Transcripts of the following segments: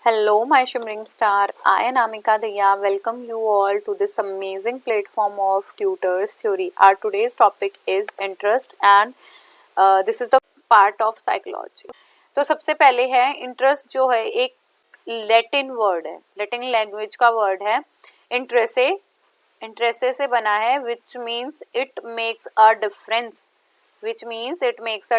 Hello, my shimmering star. I am Amika Daya. Welcome you all to this amazing platform of Tutors Theory. Our today's topic is interest and this is the part of psychology. तो सबसे पहले है interest जो है एक Latin word है, Latin language का word है इंट्रेसे से बना है which means it makes a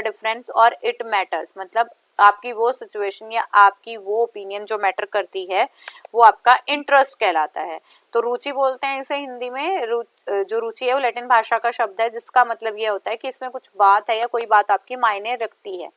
difference और इट मैटर्स मतलब आपकी वो सिचुएशन या आपकी वो ओपिनियन जो मैटर करती है वो आपका इंटरेस्ट कहलाता है। तो रुचि बोलते हैं इसे हिंदी में। जो रुचि है वो लैटिन भाषा का शब्द है जिसका मतलब ये होता है कि इसमें कुछ बात है या कोई बात आपकी मायने रखती है।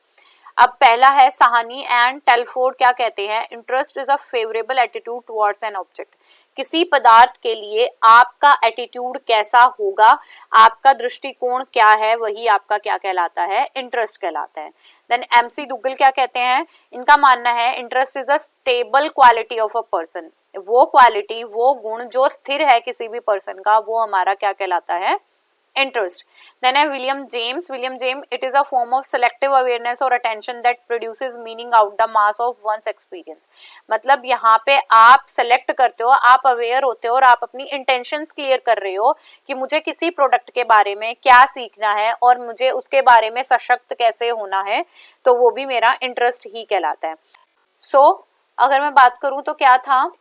अब पहला है साहनी एंड टेलफोर्ड क्या कहते हैं, interest is a favourable attitude towards an object. किसी पदार्थ के लिए आपका एटीट्यूड कैसा होगा, आपका दृष्टिकोण क्या है, वही आपका क्या कहलाता है, इंटरेस्ट कहलाता है। देन एमसी दुग्गल क्या कहते हैं, इनका मानना है interest is a stable quality of a person. वो क्वालिटी, वो गुण जो स्थिर है किसी भी पर्सन का, वो हमारा क्या कहलाता है, interest. Then है William James, it is a form of selective awareness or attention that produces meaning out the mass of one's experience. मतलब यहाँ पे आप सेलेक्ट करते हो, आप अवेयर होते हो और आप अपनी इंटेंशंस क्लियर कर रहे हो कि मुझे किसी प्रोडक्ट के बारे में क्या सीखना है और मुझे उसके बारे में सशक्त कैसे होना है, तो वो भी मेरा इंटरेस्ट ही कहलाता है। सो अगर मैं बात करूँ तो क्या था,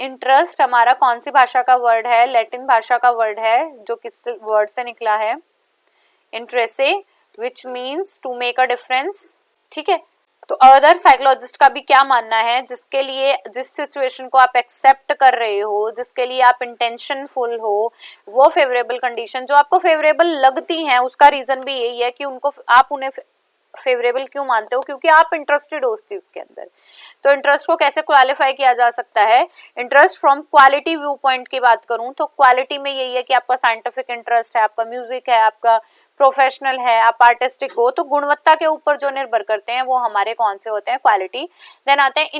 इंटरेस्ट हमारा कौन सी भाषा का वर्ड है, लैटिन भाषा का वर्ड है जो किस वर्ड से निकला है, इंट्रेसे, which means to make a difference. ठीक है, तो अदर साइकोलॉजिस्ट का भी क्या मानना है, जिसके लिए जिस सिचुएशन को आप एक्सेप्ट कर रहे हो, जिसके लिए आप इंटेंशनफुल हो, वो फेवरेबल कंडीशन जो आपको फेवरेबल लगती हैं, उसका रीजन भी यही है कि उनको आप उन्हें फेवरेबल क्यों मानते हो, क्योंकि आप इंटरेस्टेड हो उस चीज के अंदर। तो इंटरेस्ट को कैसे क्वालिफाई किया जा सकता है, interest from quality view point की बात करूं तो क्वालिटी में यही है कि आपका साइंटिफिक इंटरेस्ट है, आपका म्यूजिक है, आपका प्रोफेशनल है, आप आर्टिस्टिक हो, तो गुणवत्ता के ऊपर जो निर्भर करते हैं वो हमारे कौन से होते हैं, क्वालिटी। देन आते हैं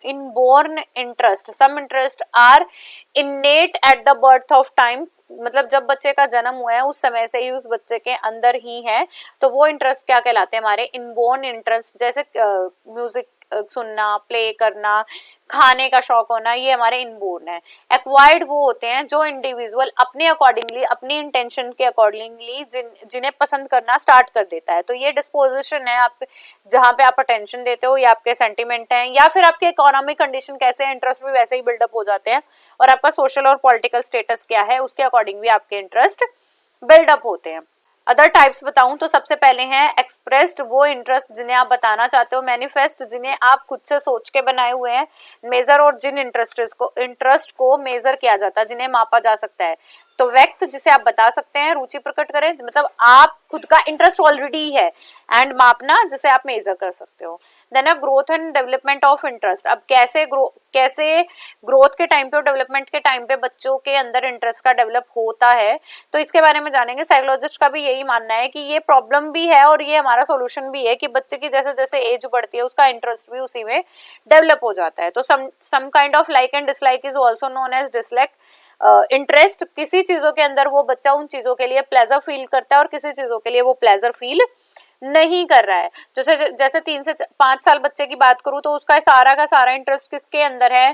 inborn interest, some interest are innate at the birth of time, मतलब जब बच्चे का जन्म हुआ है उस समय से ही उस बच्चे के अंदर ही है, तो वो इंटरेस्ट क्या कहलाते हैं, हमारे इनबोर्न इंटरेस्ट। जैसे म्यूजिक सुनना, प्ले करना, खाने का शौक होना, ये हमारे इनबोर्न है। एक्वायर्ड वो होते हैं जो इंडिविजुअल अपने अकॉर्डिंगली, अपनी इंटेंशन के अकॉर्डिंगली जिन्हें पसंद करना स्टार्ट कर देता है। तो ये डिस्पोजिशन है, आप जहाँ पे आप अटेंशन देते हो, या आपके सेंटिमेंट हैं, या फिर आपके इकोनॉमिक कंडीशन कैसे, इंटरेस्ट भी वैसे ही बिल्डअप हो जाते हैं, और आपका सोशल और पॉलिटिकल स्टेटस क्या है उसके अकॉर्डिंग भी आपके इंटरेस्ट बिल्डअप होते हैं। अदर टाइप्स बताऊं तो सबसे पहले हैं एक्सप्रेस्ड, वो इंटरेस्ट जिन्हें आप बताना चाहते हो, मैनिफेस्ट जिन्हें आप खुद से सोच के बनाए हुए हैं, मेजर और जिन इंटरेस्ट को मेजर किया जाता है, जिन्हें मापा जा सकता है। तो व्यक्त जिसे आप बता सकते हैं, रुचि प्रकट करें मतलब आप खुद का इंटरेस्ट ऑलरेडी है, एंड मापना जिसे आप मेजर कर सकते हो। देन है growth and development of interest, अब कैसे ग्रोथ के टाइम पे और डेवलपमेंट के टाइम पे बच्चों के अंदर इंटरेस्ट का डेवलप होता है, तो इसके बारे में जानेंगे। साइकोलॉजिस्ट का भी यही मानना है कि ये प्रॉब्लम भी है और ये हमारा सॉल्यूशन भी है कि बच्चे की जैसे जैसे एज बढ़ती है उसका इंटरेस्ट भी उसी में डेवलप हो जाता है। तो some kind of like and dislike is also known as dislike. Interest किसी चीजों के अंदर वो बच्चा उन चीजों के लिए प्लेजर फील करता है और किसी चीजों के लिए वो प्लेजर फील नहीं कर रहा है। जैसे 3 से 5 साल बच्चे की बात करूं तो उसका सारा का सारा इंटरेस्ट किसके अंदर है,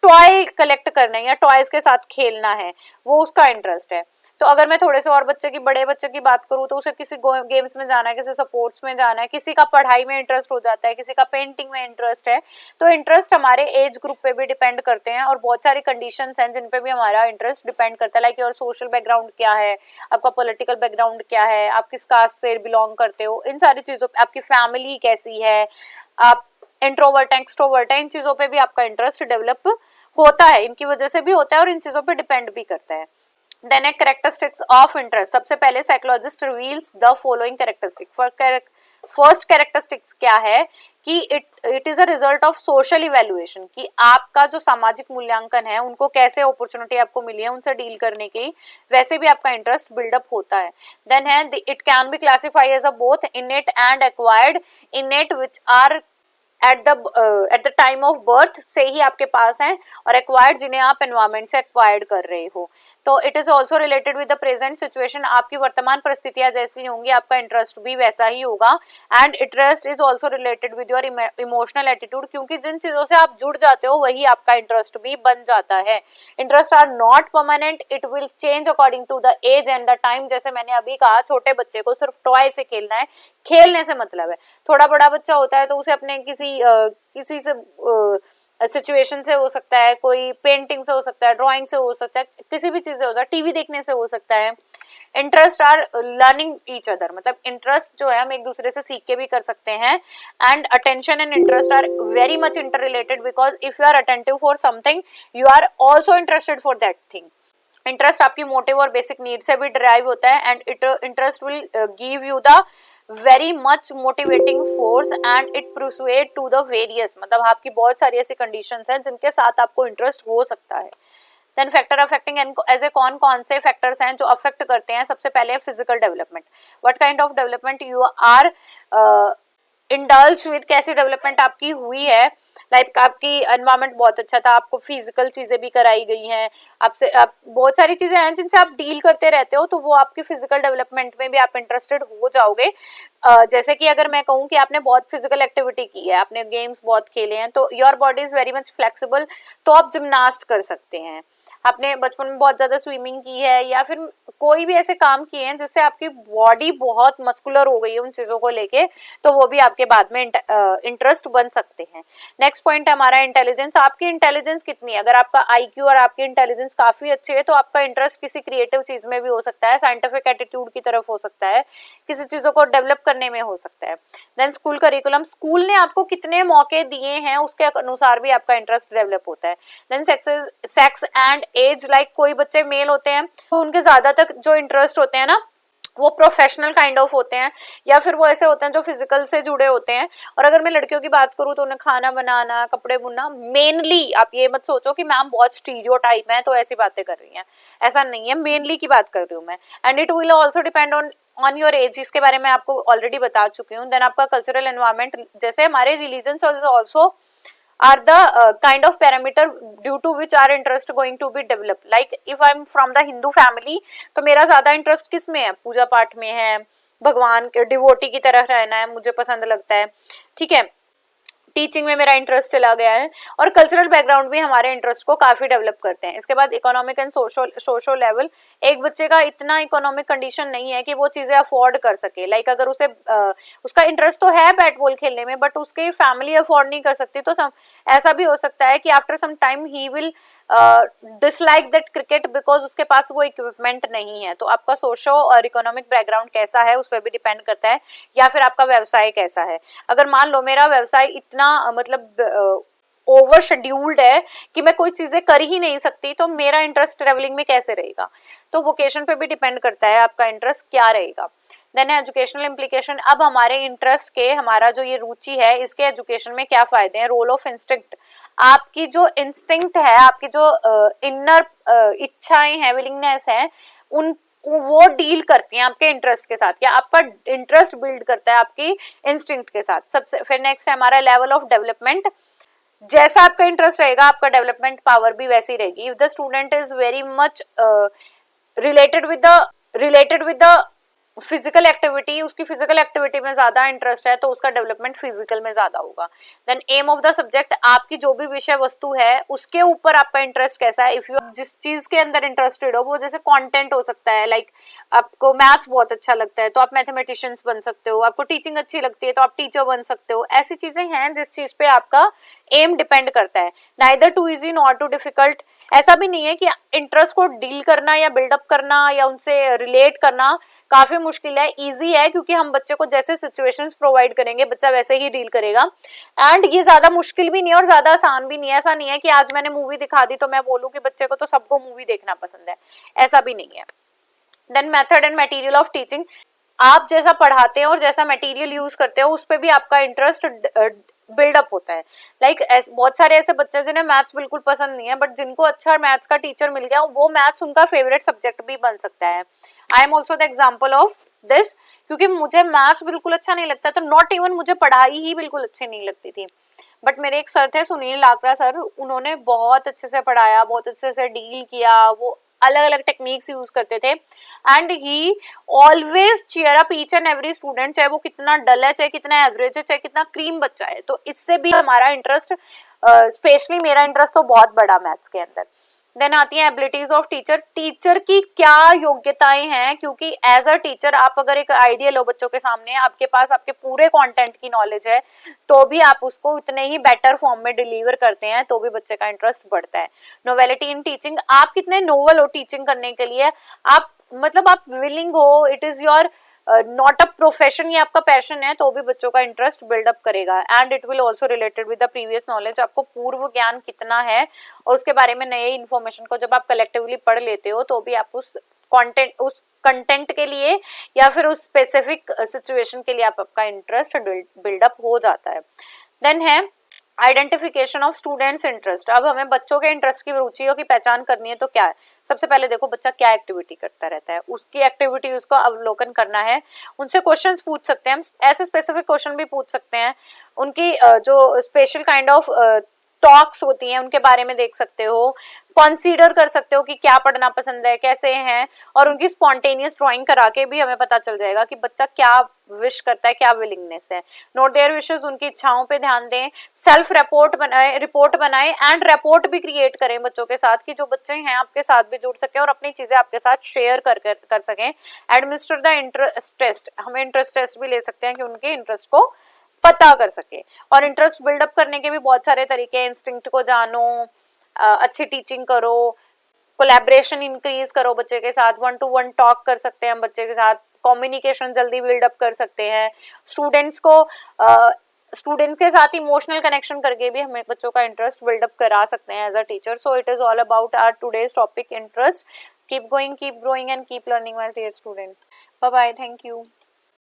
टॉय कलेक्ट करना है या टॉयज के साथ खेलना है, वो उसका इंटरेस्ट है। तो अगर मैं थोड़े से और बड़े बच्चे की बात करूं तो उसे किसी गेम्स में जाना है, किसी स्पोर्ट्स में जाना है, किसी का पढ़ाई में इंटरेस्ट हो जाता है, किसी का पेंटिंग में इंटरेस्ट है। तो इंटरेस्ट हमारे एज ग्रुप पे भी डिपेंड करते हैं और बहुत सारी कंडीशंस हैं जिन पे भी हमारा इंटरेस्ट डिपेंड करता है, लाइक योर सोशल बैकग्राउंड क्या है, आपका पॉलिटिकल बैकग्राउंड क्या है, आप किस कास्ट से बिलोंग करते हो, इन सारी चीजों पे, आपकी फैमिली कैसी है, आप इंट्रोवर्ट है एक्सट्रोवर्ट है, इन चीजों पे भी आपका इंटरेस्ट डेवलप होता है, इनकी वजह से भी होता है और इन चीजों पे डिपेंड भी करता है। Then a characteristics of interest, सबसे पहले psychologist reveals the following characteristic. First characteristics क्या है कि it is a result of social evaluation, कि आपका जो सामाजिक मूल्यांकन है, उनको कैसे अपॉर्चुनिटी आपको मिली है उनसे डील करने की, वैसे भी आपका इंटरेस्ट बिल्डअप होता है। देन है it can be classify as a both innate and acquired. Innate which are at the time of birth से ही आपके पास हैं, और एक्वायर्ड जिन्हें आप एनवायरमेंट से एक्वायर्ड कर रहे हो। तो it is also related with the present situation, आपकी वर्तमान परिस्थितियां जैसी होंगी आपका इंटरेस्ट भी वैसा ही होगा। And interest is also related with your emotional attitude, क्योंकि जिन चीजों से आप जुड़ जाते हो वही आपका इंटरेस्ट भी बन जाता है। Interest are not permanent, it will change according to the age and the time. जैसे मैंने अभी कहा, छोटे बच्चे को सिर्फ टॉय से खेलना है, खेलने से मतलब है। थोड़ा बड़ा बच्चा होता है तो उसे अपने किसी से सिचुएशन से हो सकता है, कोई पेंटिंग से हो सकता है, ड्राइंग से हो सकता है, किसी भी चीज से होता है, टीवी देखने से हो सकता है। Interest are learning each other, मतलब इंटरेस्ट जो है हम एक दूसरे से सीख के भी कर सकते हैं। And attention and interest are very much inter related, because if you are attentive for something you are also interested for that thing. Interest आपकी मोटिव और बेसिक नीड से भी ड्राइव होता है। And interest will give you the very much motivating force and it persuade to the various, मतलब आपकी बहुत सारी ऐसी कंडीशंस हैं जिनके साथ आपको इंटरेस्ट हो सकता है। देन फैक्टर अफेक्टिंग ऐसे कौन कौन से फैक्टर्स हैं जो अफेक्ट करते हैं? सबसे पहले physical development. What kind of development you are indulge with, कैसी डेवलपमेंट आपकी हुई है। लाइक आपकी एनवायरनमेंट बहुत अच्छा था, आपको फिजिकल चीजें भी कराई गई हैं, आप बहुत सारी चीजें हैं जिनसे आप डील करते रहते हो, तो वो आपकी फिजिकल डेवलपमेंट में भी आप इंटरेस्टेड हो जाओगे। जैसे कि अगर मैं कहूँ कि आपने बहुत फिजिकल एक्टिविटी की है, आपने गेम्स बहुत खेले हैं, तो your body is very much flexible, तो आप जिम्नास्ट कर सकते हैं। आपने बचपन में बहुत ज्यादा स्विमिंग की है या फिर कोई भी ऐसे काम किए हैं जिससे आपकी बॉडी बहुत मस्कुलर हो गई है उन चीजों को लेके, तो वो भी आपके बाद में इंटरेस्ट बन सकते हैं। नेक्स्ट पॉइंट है हमारा इंटेलिजेंस। आपकी इंटेलिजेंस कितनी है? अगर आपका आईक्यू और आपकी इंटेलिजेंस काफी अच्छी है तो आपका इंटरेस्ट किसी क्रिएटिव चीज में भी हो सकता है, साइंटिफिक एटीट्यूड की तरफ हो सकता है, किसी चीजों को डेवलप करने में हो सकता है। देन स्कूल करिकुलम, स्कूल ने आपको कितने मौके दिए हैं उसके अनुसार भी आपका इंटरेस्ट डेवलप होता है। Then sex and age, like कोई बच्चे मेल होते हैं तो उनके ज्यादातर जो इंटरेस्ट होते हैं ना वो प्रोफेशनल काइंड ऑफ होते हैं, या फिर वो ऐसे होते हैं जो फिजिकल से जुड़े होते हैं। और अगर मैं लड़कियों की बात करूँ तो उन्हें खाना बनाना, कपड़े बुनना मेनली, आप ये मत सोचो कि मैम बहुत स्टीरियोटाइप है तो ऐसी बातें कर रही हैं, ऐसा नहीं है, मेनली की बात कर रही हूँ मैं। And it will also depend on your age, जिसके बारे में आपको ऑलरेडी बता चुकी हूँ। देन आपका कल्चरल एनवायरमेंट, जैसे हमारे religion also are the kind of parameter due to which our interest going to be developed. Like if I'm from the Hindu family, तो मेरा ज्यादा इंटरेस्ट किस में है? पूजा पाठ में है, भगवान के डिवोटी की तरह रहना है, मुझे पसंद लगता है, ठीक है। टीचिंग में मेरा इंटरेस्ट चला गया है। और कल्चरल बैकग्राउंड भी हमारे इंटरेस्ट को काफी डेवलप करते हैं। इसके बाद इकोनॉमिक एंड सोशल लेवल, एक बच्चे का इतना इकोनॉमिक कंडीशन नहीं है कि वो चीजें अफोर्ड कर सके। लाइक अगर उसे उसका इंटरेस्ट तो है बैट बॉल खेलने में, बट उसकी फैमिली अफोर्ड नहीं कर सकती, तो ऐसा भी हो सकता है कि after some time he will dislike that cricket because उसके पास वो इक्विपमेंट नहीं है। तो आपका सोशो और इकोनॉमिक बैकग्राउंड कैसा है उस पर भी डिपेंड करता है, या फिर आपका व्यवसाय कैसा है। अगर मान लो मेरा व्यवसाय इतना मतलब ओवर शेड्यूल्ड है कि मैं कोई चीजें कर ही नहीं सकती, तो मेरा इंटरेस्ट ट्रेवलिंग में कैसे रहेगा? तो वोकेशन पे भी डिपेंड करता है आपका इंटरेस्ट क्या रहेगा। देन एजुकेशनल इम्प्लीकेशन, अब हमारे इंटरेस्ट के, हमारा जो ये रुचि है इसके एजुकेशन में क्या फायदे हैं? रोल ऑफ इंस्टिंक्ट, आपकी जो इंस्टिंक्ट है, आपकी जो इनर इच्छाएं हैं, विलिंगनेस है, उन वो डील करती हैं आपके इंटरेस्ट के साथ, या आपका इंटरेस्ट बिल्ड करता है आपकी इंस्टिंक्ट के साथ। सबसे फिर नेक्स्ट है हमारा लेवल ऑफ डेवलपमेंट, जैसा आपका इंटरेस्ट रहेगा आपका डेवलपमेंट पावर भी वैसी रहेगी। If the student is very much related with the physical activity, उसकी फिजिकल एक्टिविटी में ज्यादा इंटरेस्ट है तो उसका डेवलपमेंट फिजिकल में ज्यादा होगा। Then aim of the subject, आपकी जो भी विषय वस्तु है उसके ऊपर आपका इंटरेस्ट कैसा है। इफ यू जिस चीज के अंदर इंटरेस्टेड हो, वो जैसे कंटेंट हो सकता है, लाइक आपको मैथ्स बहुत अच्छा लगता है तो आप मैथमेटिशियंस बन सकते हो, आपको टीचिंग अच्छी लगती है तो आप टीचर बन सकते हो। ऐसी चीजें हैं जिस चीज पे आपका एम डिपेंड करता है। Neither too easy nor too difficult, ऐसा भी नहीं है कि इंटरेस्ट को डील करना या बिल्डअप करना या उनसे रिलेट करना काफी मुश्किल है। इजी है क्योंकि हम बच्चे को जैसे सिचुएशंस प्रोवाइड करेंगे बच्चा वैसे ही डील करेगा। एंड ये ज्यादा मुश्किल भी नहीं है और ज्यादा आसान भी नहीं है। ऐसा नहीं है कि आज मैंने मूवी दिखा दी तो मैं बोलूँ कि बच्चे को तो सबको मूवी देखना पसंद है, ऐसा भी नहीं है। Then method and material of teaching, आप जैसा पढ़ाते हैं और जैसा मटेरियल यूज करते हो उस पर भी आपका इंटरेस्ट बिल्डअप होता है। लाइक बहुत सारे ऐसे बच्चे जिन्हें मैथ्स बिल्कुल पसंद नहीं है, बट जिनको अच्छा मैथ्स का टीचर मिल गया वो मैथ्स उनका फेवरेट सब्जेक्ट भी बन सकता है। I am also the example of this, क्योंकि मुझे मैथ्स बिल्कुल अच्छा नहीं लगता, तो नॉट इवन मुझे पढ़ाई ही बिल्कुल अच्छी नहीं लगती थी, बट मेरे एक सर थे सुनील लाकड़ा सर, उन्होंने बहुत अच्छे से पढ़ाया, बहुत अच्छे से डील किया, वो अलग अलग टेक्निक्स यूज करते थे and he always cheer up each and every student, चाहे वो कितना डल है, चाहे कितना एवरेज है, चाहे कितना क्रीम बच्चा है। तो इससे भी हमारा इंटरेस्ट, स्पेशली मेरा इंटरेस्ट तो बहुत बड़ा मैथ्स के अंदर। देन आती है एबिलिटीज ऑफ टीचर, टीचर की क्या योग्यताएं हैं, क्योंकि एज अ टीचर आप अगर एक आइडियल हो बच्चों के सामने, आपके पास आपके पूरे कंटेंट की नॉलेज है, तो भी आप उसको इतने ही बेटर फॉर्म में डिलीवर करते हैं, तो भी बच्चे का इंटरेस्ट बढ़ता है। नोवेलिटी इन टीचिंग, आप कितने नोवेल हो टीचिंग करने के लिए, आप मतलब आप विलिंग हो, it is your not a profession, ये आपका पैशन है, तो भी बच्चों का इंटरेस्ट बिल्डअप करेगा। And it will also related with the previous knowledge, आपको पूर्व ज्ञान कितना है और उसके बारे में नए इन्फॉर्मेशन को जब आप कलेक्टिवली पढ़ लेते हो, तो भी आप उस कंटेंट के लिए या फिर उस स्पेसिफिक सिचुएशन के लिए आपका इंटरेस्ट बिल्डअप हो जाता है। देन है आइडेंटिफिकेशन ऑफ स्टूडेंट्स इंटरेस्ट। अब हमें बच्चों के इंटरेस्ट की रुचियों की पहचान करनी है, तो क्या है, सबसे पहले देखो बच्चा क्या एक्टिविटी करता रहता है, उसकी एक्टिविटी उसको अवलोकन करना है। उनसे क्वेश्चंस पूछ सकते हैं हम, ऐसे स्पेसिफिक क्वेश्चन भी पूछ सकते हैं। उनकी जो स्पेशल काइंड ऑफ टॉक्स होती हैं उनके बारे में देख सकते हो, कंसीडर कर सकते हो कि क्या पढ़ना पसंद है, कैसे हैं, और उनकी स्पॉन्टेनियस ड्राइंग करा के भी हमें पता चल जाएगा कि बच्चा क्या विश करता है, क्या विलिंगनेस है। नोट देयर विशेस, उनकी इच्छाओं पे ध्यान दें। सेल्फ रिपोर्ट बनाए एंड रिपोर्ट भी क्रिएट करें बच्चों के साथ, कि जो बच्चे हैं आपके साथ भी जुड़ सके और अपनी चीजें आपके साथ शेयर कर सकें। एडमिनिस्टर द इंटरेस्ट टेस्ट, हमें इंटरेस्ट टेस्ट भी ले सकते हैं कि उनके इंटरेस्ट को पता कर सके। और इंटरेस्ट बिल्डअप करने के भी बहुत सारे तरीके हैं, इंस्टिंक्ट को जानो, अच्छी टीचिंग करो, कोलैबोरेशन इंक्रीज करो बच्चे के साथ, 1-to-1 टॉक कर सकते हैं हम बच्चे के साथ, कम्युनिकेशन जल्दी बिल्डअप कर सकते हैं। स्टूडेंट के साथ इमोशनल कनेक्शन करके भी हमें बच्चों का इंटरेस्ट बिल्डअप करा सकते हैं as a teacher. So it is all about our today's topic interest. Keep going, keep growing and keep learning my dear students. Bye bye, thank you.